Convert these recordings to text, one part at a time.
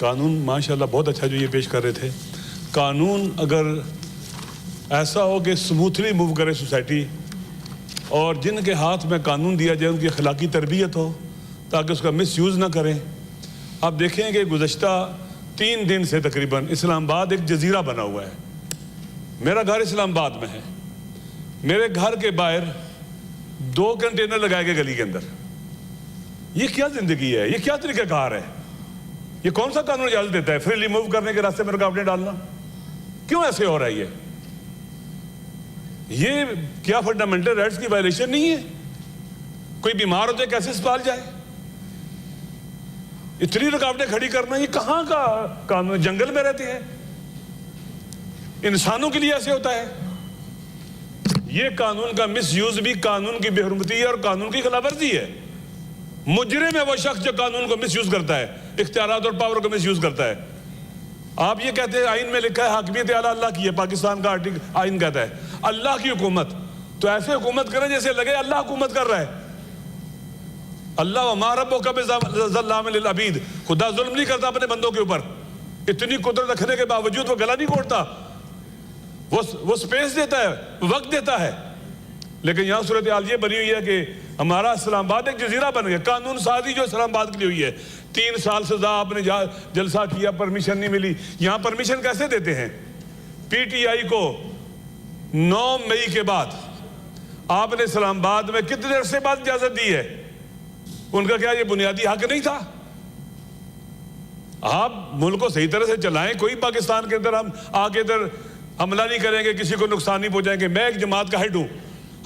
قانون ماشاءاللہ بہت اچھا جو یہ پیش کر رہے تھے. قانون اگر ایسا ہو کہ سموتھلی موو کرے سوسائٹی, اور جن کے ہاتھ میں قانون دیا جائے ان کی اخلاقی تربیت ہو تاکہ اس کا مس یوز نہ کریں. آپ دیکھیں کہ گزشتہ 3 دن سے تقریباً اسلام آباد ایک جزیرہ بنا ہوا ہے. میرا گھر اسلام آباد میں ہے. میرے گھر کے باہر 2 کنٹینر لگائے گئے گلی کے اندر. یہ کیا زندگی ہے؟ یہ کیا طریقہ کار ہے؟ یہ کون سا قانون اجازت دیتا ہے فریلی موو کرنے کے راستے میں رکاوٹیں ڈالنا؟ کیوں ایسے ہو رہا ہے؟ یہ کیا فنڈامنٹل رائٹس کی وائلیشن نہیں ہے؟ کوئی بیمار ہوتے کیسے اسپتال جائے؟ اتنی رکاوٹیں کھڑی کرنا یہ کہاں کا قانون؟ جنگل میں رہتے ہیں. انسانوں کے لیے ایسے ہوتا ہے؟ یہ قانون کا مس یوز بھی قانون کی بے حرمتی ہے اور قانون کی خلاف ورزی ہے. مجرم ہے وہ شخص جو قانون کو مس یوز کرتا ہے, اختیارات اور پاور کو مس یوز کرتا ہے. آپ یہ کہتے ہیں آئین میں لکھا ہے حاکمیت اعلیٰ اللہ کی ہے, پاکستان کا آئین کہتا ہے اللہ کی حکومت. تو ایسے حکومت کریں جیسے لگے اللہ حکومت کر رہا ہے. اللہ وما ربک بظلام للعبید, خدا ظلم نہیں کرتا اپنے بندوں کے اوپر. اتنی قدرت رکھنے کے باوجود وہ گلا نہیں گھونٹتا, وہ سپیس دیتا ہے, وقت دیتا ہے. لیکن یہاں صورتحال یہ بنی ہوئی ہے کہ ہمارا اسلام آباد ایک جزیرہ بن گیا. قانون سازی جو اسلام آباد کے لیے ہوئی ہے, 3 سال سزا, آپ نے جلسہ کیا, پرمیشن نہیں ملی. یہاں پرمیشن کیسے دیتے ہیں؟ پی ٹی آئی کو 9 مئی کے بعد آپ نے اسلام آباد میں کتنے عرصے بعد اجازت دی ہے؟ ان کا کیا یہ بنیادی حق نہیں تھا؟ آپ ملک کو صحیح طرح سے چلائیں. کوئی پاکستان کے اندر ہم آگے ادھر حملہ نہیں کریں گے, کسی کو نقصان نہیں پہنچائیں گے. میں ایک جماعت کا ہیڈ ہوں,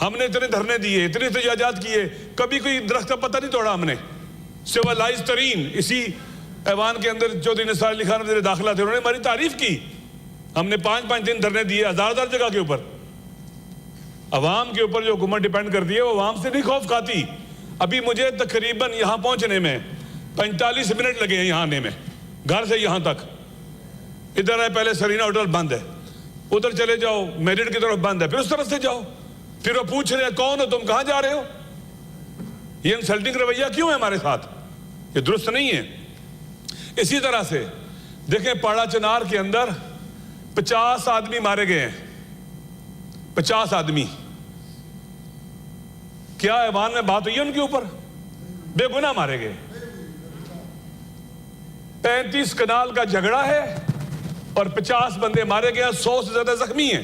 ہم نے اتنے دھرنے دیے, اتنے احتجاجات کیے, کبھی کوئی درخت کا پتہ نہیں توڑا ہم نے. سیولائز ترین اسی ایوان کے اندر چودھری نثار علی خان وزیر داخلہ تھے, انہوں نے ہماری تعریف کی. ہم نے 5 دن دھرنے دیے 1000 جگہ کے اوپر. عوام کے اوپر جو حکومت ڈیپینڈ کرتی ہے وہ عوام سے نہیں خوف کھاتی. ابھی مجھے تقریباً یہاں پہنچنے میں 45 منٹ لگے ہیں, یہاں آنے میں, گھر سے یہاں تک. ادھر ہے پہلے سرینا ہوٹل بند ہے, ادھر چلے جاؤ میرٹ کی طرف بند ہے, پھر اس طرف سے جاؤ, پھر وہ پوچھ رہے ہیں کون ہو تم, کہاں جا رہے ہو؟ یہ انسلٹنگ رویہ کیوں ہے ہمارے ساتھ؟ یہ درست نہیں ہے. اسی طرح سے دیکھیں پاڑا چنار کے اندر 50 آدمی مارے گئے ہیں. 50 آدمی. کیا ایوان میں بات ہوئی ہے ان کے اوپر؟ بے گناہ مارے گئے. 35 کنال کا جھگڑا ہے اور 50 بندے مارے گئے ہیں, 100 سے زیادہ زخمی ہیں.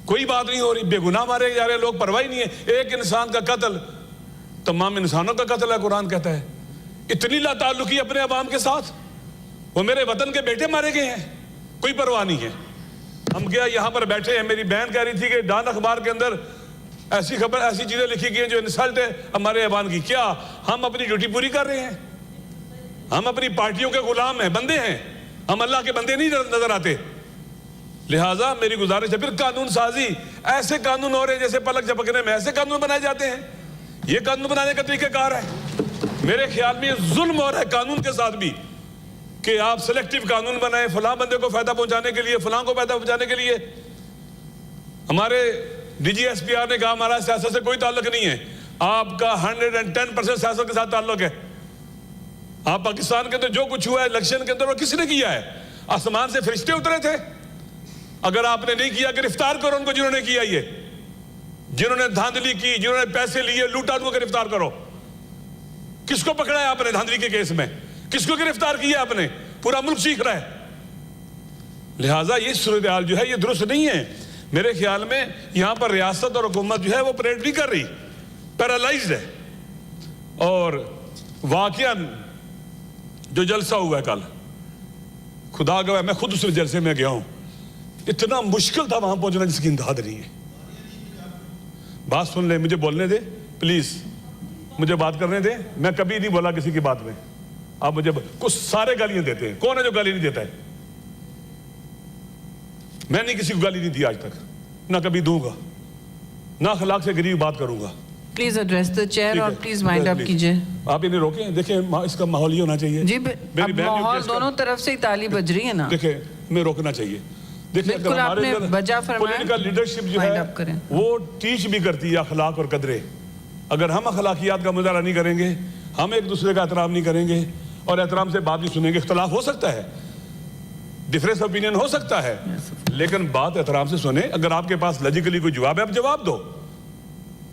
کوئی بات نہیں ہو رہی, بے گناہ مارے جا رہے ہیں لوگ, پرواہ نہیں ہے. ایک انسان کا قتل تمام انسانوں کا قتل ہے, قرآن کہتا ہے. اتنی لا تعلقی اپنے عوام کے ساتھ. وہ میرے وطن کے بیٹے مارے گئے ہیں, کوئی پرواہ نہیں ہے. ہم کیا یہاں پر بیٹھے ہیں, میری بہن کہہ رہی تھی کہ ڈان اخبار کے اندر ایسی خبر, ایسی چیزیں لکھی گئی ہیں جو انسلٹ ہے ہمارے ایوان کی. کیا ہم اپنی ڈیوٹی پوری کر رہے ہیں؟ ہم اپنی پارٹیوں کے غلام ہیں, بندے ہیں, ہم اللہ کے بندے نہیں نظر آتے. لہٰذا میری گزارش ہے, پھر قانون سازی, ایسے قانون ہو رہے ہیں جیسے پلک جھپکنے میں ایسے قانون بنائے جاتے ہیں. یہ قانون بنانے کا طریقہ کار ہے. میرے خیال میں یہ ظلم ہو رہا ہے قانون کے ساتھ بھی, کہ آپ سلیکٹیو قانون بنائیں فلاں بندے کو فائدہ پہنچانے کے لیے, فلاں کو فائدہ پہنچانے کے لیے. ہمارے D G S P R نے کہا ہمارا سیاست سے کوئی تعلق نہیں ہے. آپ کا 110% سیاست کے ساتھ تعلق ہے. آپ پاکستان کے اندر جو کچھ ہوا ہے الیکشن کے اندر وہ کس نے کیا ہے؟ آسمان سے فرشتے اترے تھے؟ اگر آپ نے نہیں کیا گرفتار کرو ان کو جنہوں نے کیا, یہ جنہوں نے دھاندلی کی, جنہوں نے پیسے لیے, لوٹا, ان کو گرفتار کرو. کس کو پکڑا ہے آپ نے دھاندلی کے کیس میں؟ کس کو گرفتار کیا آپ نے؟ پورا ملک سیکھ رہا ہے. لہٰذا یہ صورتحال جو ہے یہ درست نہیں ہے. میرے خیال میں یہاں پر ریاست اور حکومت جو ہے وہ پریڈ نہیں کر رہی, پیرالائزڈ ہے. اور واقعاً جو جلسہ ہوا ہے کل, خدا گواہ میں خود اس جلسے میں گیا ہوں, اتنا مشکل تھا وہاں پہنچنا جس کی انداز نہیں ہے. بات سن لیں, مجھے بولنے دیں پلیز, مجھے بات کرنے دیں. میں کبھی نہیں بولا کسی کی بات میں, آپ مجھے کچھ سارے گالیاں دیتے ہیں. کون ہے جو گالی نہیں دیتا ہے؟ میں نہیں کسی کو گالی نہیں دی آج تک, نہ کبھی دوں گا, نہ اخلاق سے گری بات کروں گا. پلیز ایڈریس دا چیئر اور پلیز مائنڈ اپ کیجئے. آپ انہیں روکیں, دیکھیں اس کا ماحول یہ ہونا چاہیے. جی ماحول دونوں طرف سے ہی تالی بج رہی ہے نا, دیکھیں میں روکنا چاہیے. بالکل آپ نے بجا فرمایا. پولیٹیکل لیڈرشپ جو ہے وہ ٹیچ بھی کرتی ہے اخلاق اور قدریں. اگر ہم اخلاقیات کا مظاہرہ نہیں کریں گے, ہم ایک دوسرے کا احترام نہیں کریں گے, اور احترام سے بات بھی سنیں گے. اختلاف ہو سکتا ہے, ڈفرینس اوپینین ہو سکتا ہے, لیکن بات احترام سے سنیں. اگر آپ کے پاس لاجیکلی کوئی جواب ہے آپ جواب دو.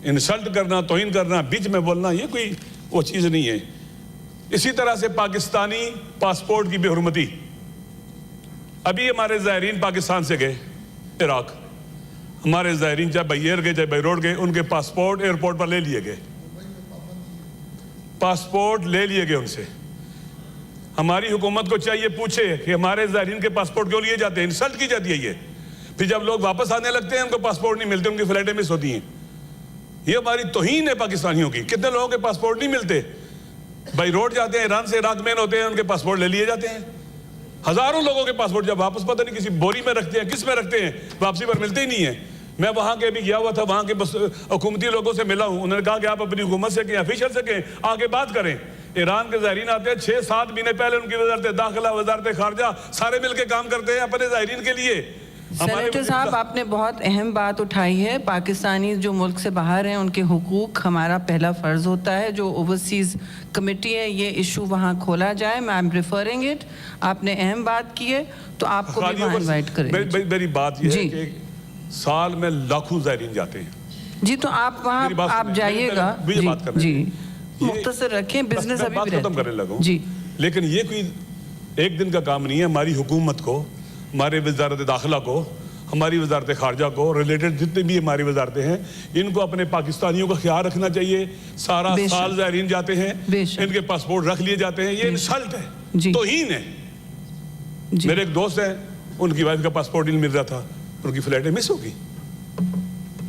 انسلٹ کرنا, توہین کرنا, بیچ میں بولنا, یہ کوئی وہ چیز نہیں ہے. اسی طرح سے پاکستانی پاسپورٹ کی بے حرمتی. ابھی ہمارے زائرین پاکستان سے گئے عراق, ہمارے زائرین چاہے بائی ایئر گئے چاہے بائی روڈ گئے, ان کے پاسپورٹ ایئرپورٹ پر لے لیے گئے, پاسپورٹ لے لیے گئے ان سے. ہماری حکومت کو چاہیے پوچھے کہ ہمارے زائرین کے پاسپورٹ کیوں لیے جاتے ہیں, انسلٹ کی جاتی ہے یہ. پھر جب لوگ واپس آنے لگتے ہیں ان کو پاسپورٹ نہیں ملتے, ان کی فلائٹیں مس ہوتی ہیں. یہ ہماری توہین ہے پاکستانیوں کی. کتنے لوگوں کے پاسپورٹ نہیں ملتے, بائی روڈ جاتے ہیں, ایران سے عراق مین ہوتے ہیں, ان کے پاسپورٹ لے لیے جاتے ہیں. ہزاروں لوگوں کے پاسپورٹ جب واپس پتہ نہیں کسی بوری میں رکھتے ہیں, کس میں رکھتے ہیں, واپسی پر ملتے ہی نہیں ہیں. میں وہاں کے بھی گیا ہوا تھا, وہاں کے حکومتی لوگوں سے ملا ہوں. انہوں نے کہا کہ آپ اپنی حکومت سے کہیں, افیشل سے کہیں, آگے بات کریں. ایران کے زائرین آتے ہیں 6-7 مہینے پہلے, ان کی وزارت داخلہ, وزارت خارجہ سارے مل کے کام کرتے ہیں اپنے زائرین کے لیے. سینیٹر صاحب, آپ نے بہت اہم بات اٹھائی ہے. پاکستانی جو ملک سے باہر ہیں ان کے حقوق ہمارا پہلا فرض ہوتا ہے. جو اوورسیز کمیٹی ہے یہ ایشو وہاں کھولا جائے. میں ایم ریفرنگ اٹ. آپ نے اہم بات کی ہے تو آپ کو بھی وہاں انوائٹ کریں. میری بات یہ ہے کہ سال میں لاکھوں زائرین جاتے ہیں. جی تو آپ وہاں آپ جائیے گا. جی مختصر رکھیں, بزنس ابھی بھی ختم کرنے لگوں. جی لیکن یہ کوئی ایک دن کا کام نہیں ہے. ہماری حکومت کو, ہمارے وزارت داخلہ کو, ہماری وزارت خارجہ کو, ریلیٹڈ جتنے بھی ہماری وزارتیں ہیں, ان کو اپنے پاکستانیوں کا خیال رکھنا چاہیے. سارا سال زائرین جاتے ہیں, ان کے پاسپورٹ رکھ لیے جاتے ہیں. یہ انسلٹ ہے, توہین ہے. میرے ایک دوست ہیں, ان کی وائف کا پاسپورٹ نہیں مل رہا تھا, ان کی فلائٹیں مس ہو گئی.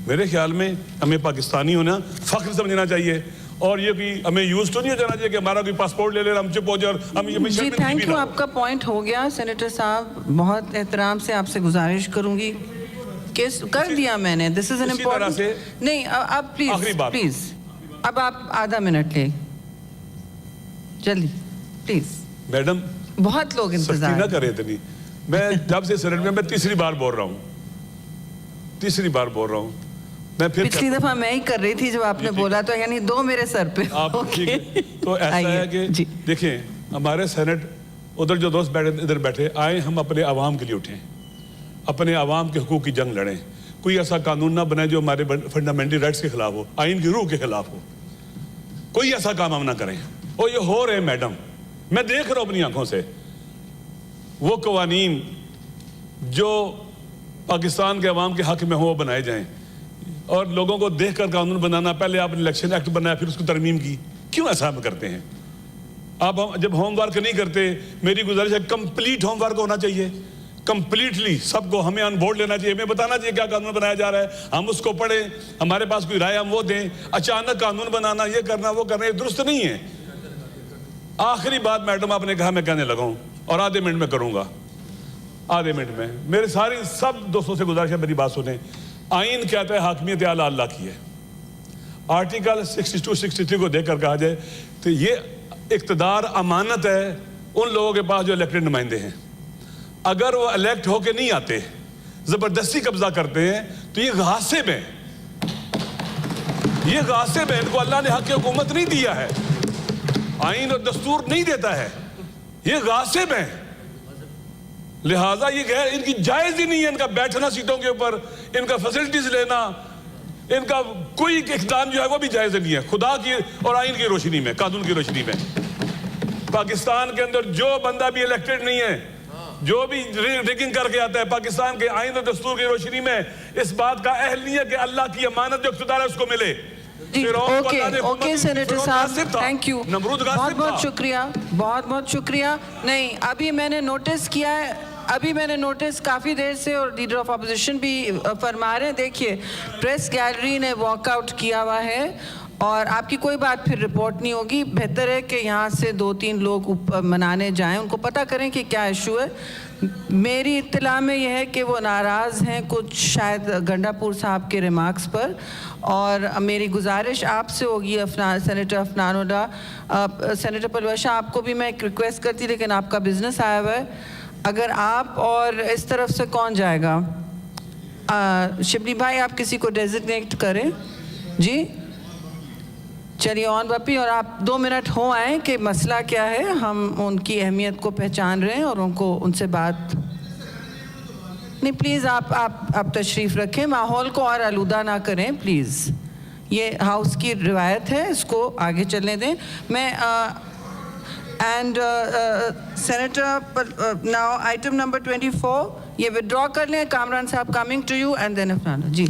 میرے خیال میں ہمیں پاکستانی ہونا فخر سمجھنا چاہیے, اور یہ بھی ہمیں یوز تو نہیں ہو جانا چاہیے کہ ہمارا کوئی پاسپورٹ لے لے ہم چپ ہو جائے اور ہم یہ جی تھینک یو. آپ کا پوائنٹ ہو گیا سینیٹر صاحب. بہت احترام سے آپ سے گزارش کروں گی کہ کر دیا میں نے. دس از این امپورٹنٹ. نہیں اب پلیز اب آپ آدھا منٹ لیں جلدی پلیز. میڈم بہت لوگ انتظار نہ کریں اتنی. میں جب سے سینیٹ میں تیسری بار بول رہا ہوں. پچھلی دفعہ میں ہی کر رہی تھی جب آپ نے بولا تو, یعنی 2 میرے سر پہ. تو ایسا ہے کہ دیکھیں ہمارے سینٹ ادھر جو دوست ادھر بیٹھے آئے, ہم اپنے عوام کے لیے اٹھیں, اپنے عوام کے حقوق کی جنگ لڑیں. کوئی ایسا قانون نہ بنائے جو ہمارے فنڈامنٹل رائٹس کے خلاف ہو, آئین کی روح کے خلاف ہو. کوئی ایسا کام ہم نہ کریں. اور یہ ہو رہے میڈم, میں دیکھ رہا ہوں اپنی آنکھوں سے. وہ قوانین جو پاکستان کے عوام کے حق میں ہو وہ بنائے جائیں, اور لوگوں کو دیکھ کر قانون بنانا. پہلے آپ نے الیکشن ایکٹ بنایا, پھر اس کو ترمیم کی. کیوں ایسا ہم کرتے ہیں؟ آپ جب ہوم ورک نہیں کرتے, میری گزارش ہے کمپلیٹ ہوم ورک ہونا چاہیے, کمپلیٹلی سب کو ہمیں آن بورڈ لینا چاہیے. ہمیں بتانا چاہیے کیا قانون بنایا جا رہا ہے, ہم اس کو پڑھیں, ہمارے پاس کوئی رائے ہم وہ دیں. اچانک قانون بنانا, یہ کرنا وہ کرنا, یہ درست نہیں ہے. آخری بات میڈم آپ نے کہا میں کہنے لگا ہوں, اور آدھے منٹ میں کروں گا. آدھے منٹ میں میرے ساری سب دوستوں سے گزارش ہے میری بات سنیں. آئین کہتا ہے حاکمیت اعلیٰ اللہ کی ہے. آرٹیکل 62-63 کو دیکھ کر کہا جائے تو یہ اقتدار امانت ہے ان لوگوں کے پاس جو الیکٹڈ نمائندے ہیں. اگر وہ الیکٹ ہو کے نہیں آتے, زبردستی قبضہ کرتے ہیں, تو یہ غاصب ہیں. یہ غاصب ہیں. ان کو اللہ نے حق حکومت نہیں دیا ہے, آئین اور دستور نہیں دیتا ہے. یہ غاصب ہیں. لہٰذا یہ ان کی جائز ہی نہیں ہے ان کا بیٹھنا سیٹوں کے اوپر, ان کا فیسلٹیز لینا, ان کا کوئی اقدام جو ہے وہ بھی جائز نہیں ہے خدا کی اور آئین کی روشنی میں, قانون کی روشنی میں. پاکستان کے اندر جو بندہ بھی الیکٹڈ نہیں ہے, جو بھی ریگنگ کر کے آتا ہے, پاکستان کے آئین اور دستور کی روشنی میں اس بات کا اہل نہیں ہے کہ اللہ کی امانت جو اقتدار ہے اس کو ملے. اوکے سینیٹر صاحب, تھینک یو, بہت بہت شکریہ, بہت بہت شکریہ. نہیں ابھی میں نے نوٹس کیا ہے, کافی دیر سے, اور لیڈر آف اپوزیشن بھی فرما رہے ہیں. دیکھیے پریس گیلری نے واک آؤٹ کیا ہوا ہے, اور آپ کی کوئی بات پھر رپورٹ نہیں ہوگی. بہتر ہے کہ یہاں سے 2-3 لوگ منانے جائیں, ان کو پتہ کریں کہ کیا ایشو ہے. میری اطلاع میں یہ ہے کہ وہ ناراض ہیں کچھ شاید گنڈا پور صاحب کے ریمارکس پر, اور میری گزارش آپ سے ہوگی سینیٹر افنان اللہ, سینیٹر پلوشا آپ کو بھی میں ایک ریکویسٹ کرتی, لیکن آپ کا بزنس آیا ہوا ہے, اگر آپ اور اس طرف سے کون جائے گا؟ شبلی بھائی آپ کسی کو ڈیزگنیٹ کریں. جی چلیے آن بپی, اور آپ 2 منٹ ہو آئیں کہ مسئلہ کیا ہے, ہم ان کی اہمیت کو پہچان رہے ہیں اور ان سے بات نہیں. پلیز آپ تشریف رکھیں, ماحول کو اور آلودہ نہ کریں پلیز. یہ ہاؤس کی روایت ہے, اس کو آگے چلنے دیں. میں and senator now item number 24 یہ وڈرا کر لیں. کامران صاحب coming to you and then Afnan G.